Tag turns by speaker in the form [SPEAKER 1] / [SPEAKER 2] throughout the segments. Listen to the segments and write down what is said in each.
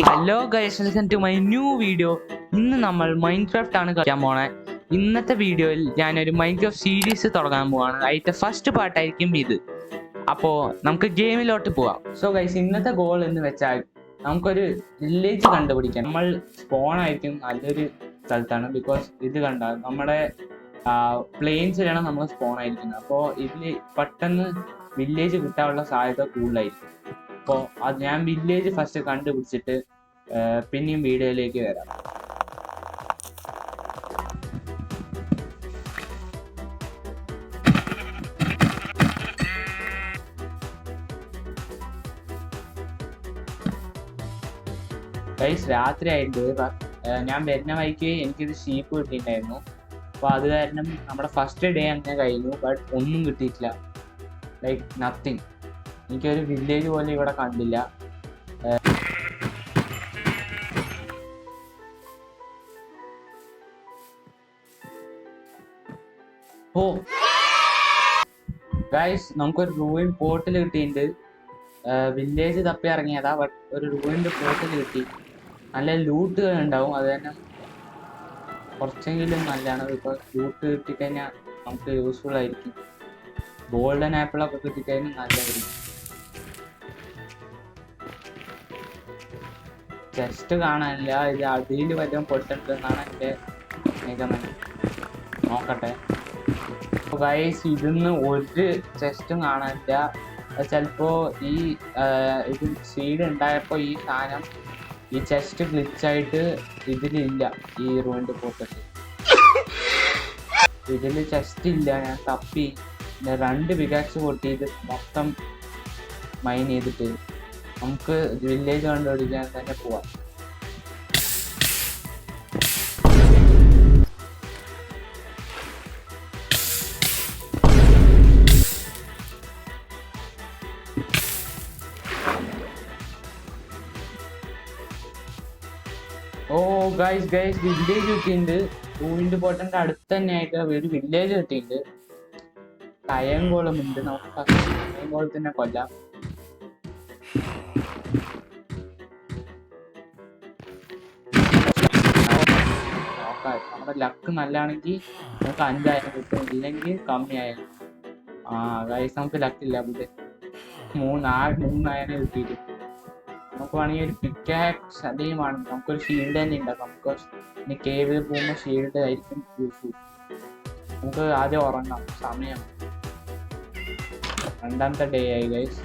[SPEAKER 1] Hello guys, welcome to my new video. ഇന്ന് നമ്മൾ Minecraft ആണ് കളിക്കാൻ പോണേ. ഇന്നത്തെ വീഡിയോയിൽ ഞാനൊരു മൈൻക്രാഫ്റ്റ് സീരീസ് തുടങ്ങാൻ പോവാണ്. അതിന്റെ ഫസ്റ്റ് പാർട്ടായിരിക്കും ഇത്. അപ്പോൾ നമുക്ക് ഗെയിമിലോട്ട് പോവാം. സോ ഗൈസ്, ഇന്നത്തെ ഗോൾ എന്ന് വെച്ചാൽ നമുക്കൊരു വില്ലേജ് കണ്ടുപിടിക്കാം. നമ്മൾ സ്പോൺ ആയിരിക്കും നല്ലൊരു സ്ഥലത്താണ്. ബിക്കോസ് ഇത് കണ്ട നമ്മുടെ പ്ലെയിൻസിലാണ് നമ്മൾ സ്പോൺ ആയിരിക്കുന്നത്. അപ്പോൾ ഇതിൽ പെട്ടെന്ന് വില്ലേജ് കിട്ടാനുള്ള സാധ്യത കൂടുതലായിരിക്കും. അപ്പോൾ അത് ഞാൻ വില്ലേജ് ഫസ്റ്റ് കണ്ടുപിടിച്ചിട്ട് പിന്നെയും വീഡിയോയിലേക്ക് വരാം. ഗൈസ്, രാത്രി ആയിട്ട് ഞാൻ വരുന്ന വഴിക്ക് എനിക്കൊരു ഷീപ്പ് കിട്ടിയിട്ടുണ്ടായിരുന്നു. അപ്പോൾ അത് കാരണം നമ്മുടെ ഫസ്റ്റ് ഡേ അങ്ങനെ കഴിഞ്ഞു. ബട്ട് ഒന്നും കിട്ടിയിട്ടില്ല, ലൈക്ക് നത്തിങ്. എനിക്കൊരു വില്ലേജ് പോലും ഇവിടെ കണ്ടില്ല. ഓ ഗൈസ്, നമുക്കൊരു റൂയിൻ പോർട്ടൽ കിട്ടിയിട്ടുണ്ട്. വില്ലേജ് തപ്പി ഇറങ്ങിയതാ, ബട്ട് ഒരു റൂയിൻ്റെ പോർട്ടൽ കിട്ടി. നല്ല ലൂട്ട് ഉണ്ടാവും, അത് തന്നെ കുറച്ചെങ്കിലും നല്ലതാണ്. ബിക്കോസ് ലൂട്ട് കിട്ടിക്കഴിഞ്ഞാൽ നമുക്ക് യൂസ്ഫുൾ ആയിരിക്കും. ഗോൾഡൻ ആപ്പിളൊക്കെ കിട്ടിക്കഴിഞ്ഞാൽ നല്ലതായിരിക്കും. ചെസ്റ്റ് കാണാനില്ല. ഇത് അടിയിൽ വല്ലതും പൊട്ടുണ്ടെന്നാണ് എൻ്റെ നിഗമനം. നോക്കട്ടെ. ഗൈസ്, ഇതിന്ന് ഒരു ചെസ്റ്റും കാണാനില്ല. ചിലപ്പോൾ ഈ ഇത് സീഡ് ഉണ്ടായപ്പോൾ ഈ സാധനം ഈ ചെസ്റ്റ് ഗ്ലിച്ചായിട്ട് ഇതിലില്ല. ഈ റൂമിൻ്റെ പോക്കറ്റ് ഇതിൽ ചെസ്റ്റ് ഇല്ല. ഞാൻ തപ്പി 2 പിക്കാക്സ് പൊട്ടിയിട്ട് മൊത്തം മൈൻ ചെയ്തിട്ട് നമുക്ക് വില്ലേജ് കണ്ടുപിടിക്കാൻ തന്നെ പോവാം. ഓ ഗൈസ്, വില്ലേജ് കിട്ടിയിട്ടുണ്ട്. പൂവിൻ്റെ പോട്ടൻ്റെ അടുത്ത് തന്നെ ആയിട്ട് ഒരു വില്ലേജ് കിട്ടിയിട്ടുണ്ട്. അയൻകോളമുണ്ട്. നമുക്ക് അയൻകോളത്തിനെ കൊല്ലാം. നോക്കാം, നമ്മുടെ ലക്ക് നല്ലതാണെങ്കിൽ നമുക്ക് 5,000 കിട്ടും, ഇല്ലെങ്കിൽ കമ്മിയായാലും. ഗൈസ്, നമുക്ക് ലക്കില്ല. അവിടെ 3,000 കിട്ടിയിട്ട് നമുക്ക് വേണമെങ്കിൽ ഒരു പിക്കാക്സ് അതേമാണ്. നമുക്കൊരു ഷീൽഡ് തന്നെ ഉണ്ടാക്കാം. ബിക്കോസ് ഇനി കേവിൽ പോകുമ്പോൾ ഷീൽഡ് ആയിരിക്കും യൂസ്ഫുൾ. നമുക്ക് ആദ്യം ഉറങ്ങാം, സമയം 2ാമത്തെ ഡേ ആയി ഗൈസ്.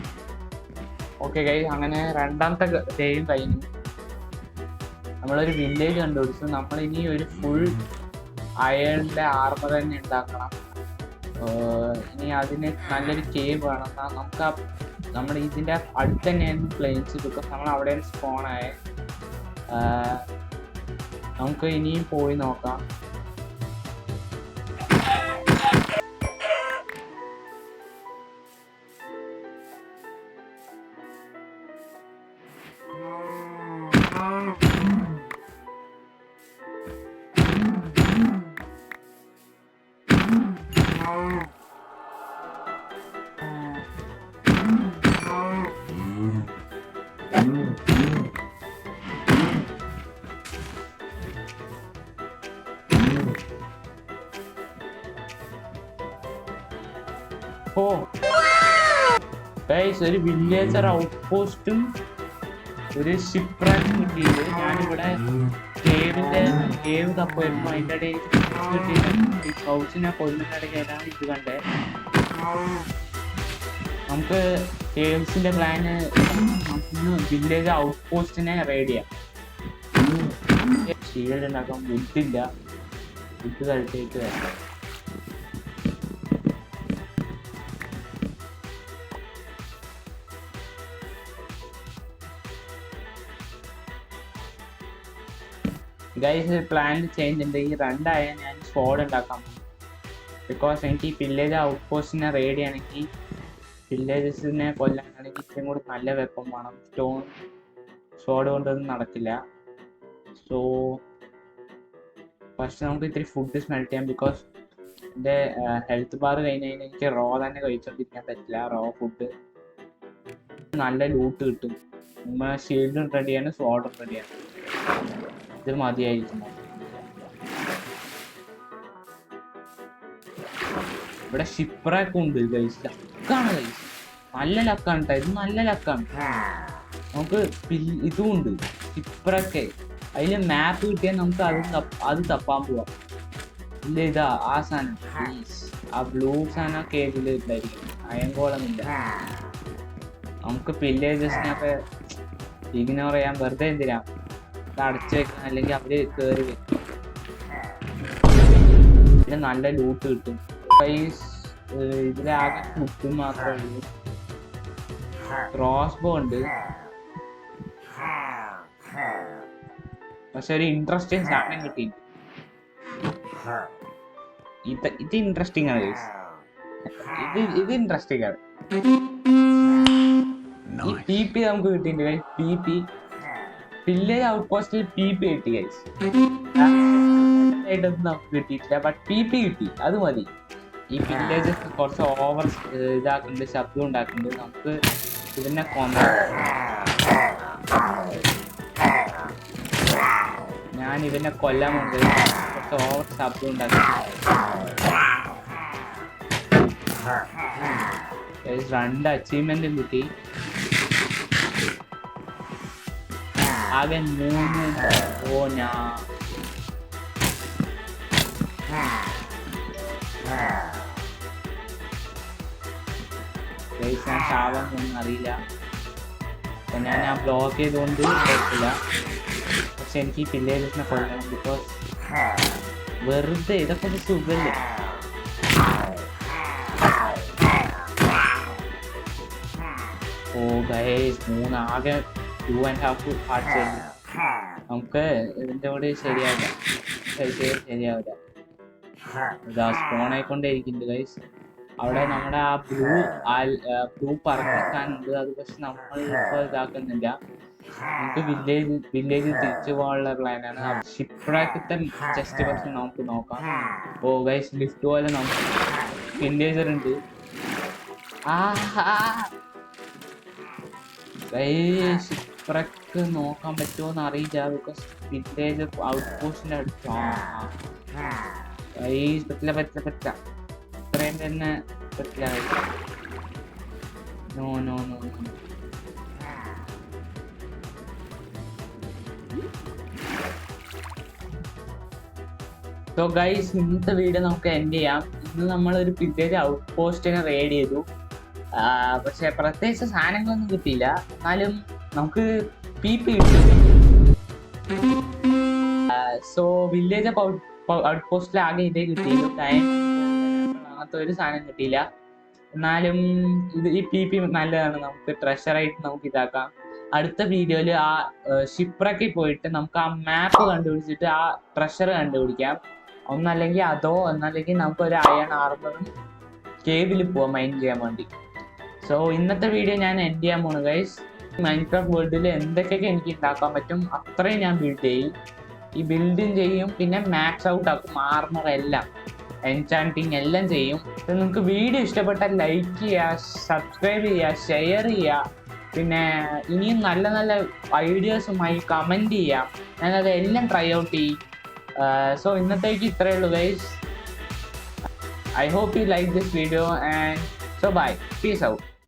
[SPEAKER 1] ഓക്കെ ഗൈസ്, അങ്ങനെ 2ാമത്തെ ഡേയും കഴിഞ്ഞു. നമ്മളൊരു വില്ലേജ് കണ്ടുപിടിച്ചു. നമ്മളിനി ഒരു ഫുൾ അയണിൻ്റെ ആർമർ തന്നെ ഉണ്ടാക്കണം. ഇനി അതിന് നല്ലൊരു കേവ് വേണം. നമുക്ക് നമ്മുടെ ഇതിൻ്റെ അടുത്ത് തന്നെയായിരുന്നു പ്ലെയിൻസ്. ബിക്കോസ് നമ്മൾ അവിടെയാണ് സ്പോണായ. നമുക്ക് ഇനിയും പോയി നോക്കാം. ഓ ഗൈസ്, ഒരു വില്ലേജർ ഔട്ട് പോസ്റ്റും ഒരു ഷിപ്പ് റാക്കും കിട്ടിയത്. ഞാനിവിടെ കേവ് തപ്പുമായിരുന്നു. അതിൻ്റെ ഇടയിൽ കിട്ടിയിട്ട് ഈ കൗച്ചിനെ കൊല്ലുന്നിടയ്ക്കാണ് ഇത് കണ്ടേ. നമുക്ക് കേവ്സിൻ്റെ പ്ലാന് വില്ലേജ് ഔട്ട് പോസ്റ്റിനെ റെയ്ഡ് ചെയ്യാം. ഷീൽഡ് ഉണ്ടാക്കാം. വുഡില്ല, വുഡ് കഴിച്ചിട്ട് വരാം. ഗൈസ്, പ്ലാൻ ചേഞ്ച് ഉണ്ട്. ഈ 2 ഞാൻ സ്ക്വാഡ് ഉണ്ടാക്കാം. ബിക്കോസ് എനിക്ക് ഈ വില്ലേജ് ഔട്ട് പോസ്റ്റിനെ റെയ്ഡ് ചെയ്യണമെങ്കിൽ, വില്ലേജസിനെ കൊല്ലാനാണെങ്കിൽ ഇത്രയും കൂടി നല്ല വെപ്പൺ വേണം. സ്റ്റോൺ സ്ക്വാഡ് കൊണ്ടൊന്നും നടക്കില്ല. സോ ഫസ്റ്റ് നമുക്ക് ഇത്തിരി ഫുഡ് സ്മെൽറ്റ് ചെയ്യാം. ബിക്കോസ് എൻ്റെ ഹെൽത്ത് ബാർ കഴിഞ്ഞ് കഴിഞ്ഞാൽ എനിക്ക് റോ തന്നെ കഴിച്ചോണ്ടിരിക്കാൻ പറ്റില്ല. റോ ഫുഡ് നല്ല ലൂട്ട് കിട്ടും. നമ്മളെ ഷീൽഡും റെഡിയാണ്, സ്വാഡും റെഡിയാണ്. ഇത് മതിയായിരിക്കും. ഇവിടെ ഷിപ്രാക്ക് ഉണ്ട് ഗൈസ്. ലക്കാണ് ഗൈസ്, നല്ല ലക്കാണ് കേട്ടോ. ഇത് നല്ല ലക്കാണ്. നമുക്ക് ഇതും ഉണ്ട് ഷിപ്രൊക്കെ. അതില് മാപ്പ് കിട്ടിയാൽ നമുക്ക് അത് തപ്പാൻ പോവാം. ഇല്ല ഇതാ ആ സാധനം, ആ ബ്ലൂ സാധനം കേജിൽ ഇട്ടായിരിക്കും. അയങ്കോളമില്ല. നമുക്ക് വില്ലേജസിനൊക്കെ ഇഗ്നോർ ചെയ്യാൻ വെറുതെ എന്തിനാ അടച്ചു വെക്കണം, അല്ലെങ്കിൽ അവര് കയറി വെക്കും. പിന്നെ നല്ല ലൂട്ട് കിട്ടും. ഇതിലാകെ കുട്ടും മാത്രമേ ഉള്ളൂ. ക്രോസ് ബോ ഉണ്ട്, പക്ഷെ ഒരു ഇൻട്രസ്റ്റിംഗ് സാധനം കിട്ടി. ഇത് ഇൻട്രസ്റ്റിംഗ് ആണ്, ഇത് ഇൻട്രസ്റ്റിംഗ് ആണ്. ഈ പി പി നമുക്ക് കിട്ടിയിട്ടുണ്ട്. പി പി വില്ലേജ് ഔട്ട് പോസ്റ്റിൽ പി പി കിട്ടി ഗൈസ്. നമുക്ക് കിട്ടിയിട്ടില്ല, ബട്ട് പി പി കിട്ടി, അത് മതി. ഈ വില്ലേജസ് കുറച്ച് ഓവർ ഇതാക്കുന്നുണ്ട്, ശബ്ദം ഉണ്ടാക്കുന്നുണ്ട്. നമുക്ക് ഇതിനെ ഞാൻ ഇതിനെ കൊല്ലാൻ കൊണ്ട് കുറച്ച് ഓവർ ശബ്ദം ഉണ്ടാക്കുന്നുണ്ട്. 2 അച്ചീവ്മെന്റും കിട്ടി. ആകെ 3. ഓ ഞാൻ ചാവാന്നൊന്നും അറിയില്ല. അപ്പൊ ഞാൻ ആ ബ്ലോക്ക് ചെയ്തുകൊണ്ട് കുഴപ്പമില്ല. പക്ഷെ എനിക്ക് ഈ വില്ലേജസിനെ കൊല്ലണം. ബിക്കോസ് വെറുതെ ഇതൊക്കെ ഒരു സുഖല്ലേ. ഓ ഗൈസ് 3 ആകെ 2.5 ഹാർട്ട്സ് കഴിഞ്ഞു. നമുക്ക് ഇതിൻ്റെ കൂടെ ശരിയാവില്ല. ഇതാ സ്പോൺ ആയിക്കൊണ്ടേ ഇരിക്കുന്നുണ്ട് ഗൈസ്. അവിടെ നമ്മുടെ ആ ബ്ലൂ പറക്കാനുണ്ട്. അത് പക്ഷെ നമ്മൾ ഇപ്പോൾ ഇതാക്കുന്നില്ല. നമുക്ക് വില്ലേജ് തിരിച്ചു പോകാനുള്ള പ്ലാനാണ്. ഷിപ്രാക്കത്തെ ജസ്റ്റ് കുറച്ച് നമുക്ക് നോക്കാം. ഓ ഗൈസ് ലിഫ്റ്റ് പോലെ നമുക്ക് വില്ലേജർ ഉണ്ട്. ഷിപ്രക്ക് നോക്കാൻ പറ്റുമോന്ന് അറിയില്ല. ബിക്കോസ് വില്ലേജ് ഔട്ട് പോസ്റ്റിന്റെ അടുത്ത് പറ്റില്ല. ഇത്രയും തന്നെ പറ്റില്ല. No no no so guys ഇന്നത്തെ വീഡിയോ നമുക്ക് എൻഡ് ചെയ്യാം. ഇന്ന് നമ്മളൊരു വില്ലേജ് ഔട്ട് പോസ്റ്റിനെ റെയ്ഡ് ചെയ്തു. പക്ഷെ പ്രത്യേകിച്ച് സാധനങ്ങളൊന്നും കിട്ടിയില്ല. എന്നാലും നമുക്ക് പി പി കിട്ടി. സോ വില്ലേജ് ഔട്ട് പോസ്റ്റിൽ ആകെ ഇതേ കിട്ടിയുള്ളൂ. അങ്ങനത്തെ ഒരു സാധനം കിട്ടിയില്ല. എന്നാലും ഈ പി പി നല്ലതാണ്. നമുക്ക് ട്രഷറായിട്ട് നമുക്ക് ഇതാക്കാം. അടുത്ത വീഡിയോയിൽ ആ ഷിപ്രക്കിൽ പോയിട്ട് നമുക്ക് ആ മാപ്പ് കണ്ടുപിടിച്ചിട്ട് ആ ട്രഷർ കണ്ടുപിടിക്കാം. ഒന്നല്ലെങ്കിൽ ഒന്നല്ലെങ്കിൽ നമുക്ക് ഒരു അയൺ ആർമറും കേവിൽ പോവാം മൈൻ ചെയ്യാൻ വേണ്ടി. സോ ഇന്നത്തെ വീഡിയോ ഞാൻ എൻഡ് ചെയ്യാൻ പോണു ഗൈസ്. മൈൻക്രാഫ്റ്റ് വേൾഡിൽ എന്തൊക്കെയൊക്കെ എനിക്ക് ഉണ്ടാക്കാൻ പറ്റും അത്രയും ഞാൻ ബിൽഡ് ചെയ്യും. ഈ ബിൽഡിങ് ചെയ്യും, പിന്നെ മാക്സ് ഔട്ട് ആക്കും, ആർമർ എല്ലാം, എൻചാന്റിങ് എല്ലാം ചെയ്യും. നിങ്ങൾക്ക് വീഡിയോ ഇഷ്ടപ്പെട്ടാൽ ലൈക്ക് ചെയ്യുക, സബ്സ്ക്രൈബ് ചെയ്യുക, ഷെയർ ചെയ്യുക. പിന്നെ ഇനിയും നല്ല നല്ല ഐഡിയാസുമായി കമൻറ്റ് ചെയ്യാം. ഞാനത് എല്ലാം ട്രൈ ഔട്ട് ചെയ്യും. സോ ഇന്നത്തേക്ക് ഇത്രയേ ഉള്ളൂ guys. I hope you like this video, and so bye. Peace out.